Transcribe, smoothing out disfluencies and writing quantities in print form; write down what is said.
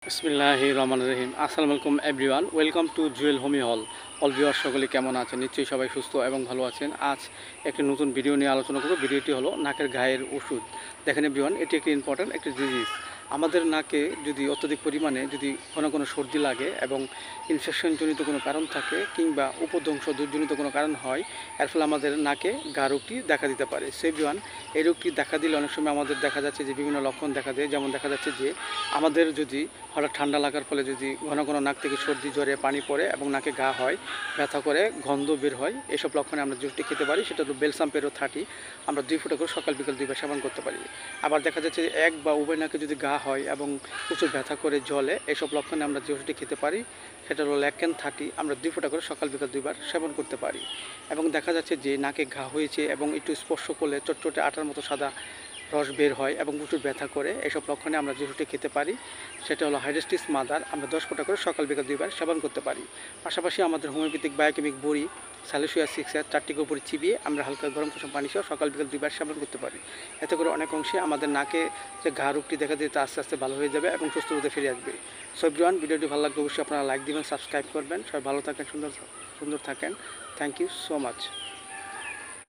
বিসমিল্লাহির রহমানির রহিম। আসসালামু আলাইকুম এভরিওয়ান, ওয়েলকাম টু জুয়েল হোমি হল। অল ভিউয়ার সকলে কেমন আছেন? নিশ্চয়ই সবাই সুস্থ এবং ভালো আছেন। আজ একটি নতুন ভিডিও নিয়ে আলোচনা করব। ভিডিওটি হলো নাকের ঘায়ের ওষুধ। দেখেন এভরিওয়ান, এটি একটি ইম্পর্ট্যান্ট একটি ডিজিজ। আমাদের নাকে যদি অত্যধিক পরিমাণে যদি কোনো সর্দি লাগে এবং ইনফেকশনজনিত কোনো কারণ থাকে কিংবা উপদংশজনিত কোনো কারণ হয়, এর ফলে আমাদের নাকে ঘা রোগটি দেখা দিতে পারে। সো এভরিওয়ান, এই রোগটি দেখা দিলে অনেক সময় আমাদের দেখা যাচ্ছে যে বিভিন্ন লক্ষণ দেখা দেয়। যেমন দেখা যাচ্ছে যে আমাদের যদি হঠাৎ ঠান্ডা লাগার ফলে যদি ঘন ঘন নাক থেকে সর্দি জ্বরে পানি পড়ে এবং নাকে ঘা হয়, ব্যথা করে, গন্ধ বের হয়, এসব লক্ষণে আমরা যেটি খেতে পারি সেটা হলো বেলসাম পেরো 30। আমরা 2 ফোঁটা করে সকাল বিকাল 2 বার সেবন করতে পারি। আবার দেখা যাচ্ছে যে এক বা উভয় নাকে যদি ঘা হয় এবং প্রচুর ব্যথা করে জ্বলে, এসব লক্ষণে আমরা যে ওষুধটি খেতে পারি সেটা হলো ল্যাকেন 30। আমরা 2 ফোঁটা করে সকাল বিকাল 2 বার সেবন করতে পারি। এবং দেখা যাচ্ছে যে নাকে ঘা হয়েছে এবং একটু স্পর্শ করলে চটচটে আটার মতো সাদা রস বের হয় এবং প্রচুর ব্যথা করে, এসব লক্ষণে আমরা যে ওষুধটি খেতে পারি সেটা হলো হাইড্রেস্টিস মাদার। আমরা 10 ফোঁটা করে সকাল বিকাল 2 বার সেবন করতে পারি। পাশাপাশি আমাদের হোমিওপ্যাথিক বায়োকেমিক বড়ি স্যালিসিয়া 6 4টিকে উপরে চিবিয়ে আমরা হালকা গরম কুসুম পানি সহ সকাল বিকাল 2 বার সেবন করতে পারি। এতে করে অনেক অংশে আমাদের নাকে যে ঘা রোগটি দেখা দিতে আস্তে আস্তে ভালো হয়ে যাবে এবং সুস্থ হতে ফিরে আসবে। সো এভরিওয়ান, ভিডিওটি ভালো লাগলে অবশ্যই আপনারা লাইক দিবেন, সাবস্ক্রাইব করবেন। সবাই ভালো থাকেন, সুন্দর থাকেন। Thank you so much.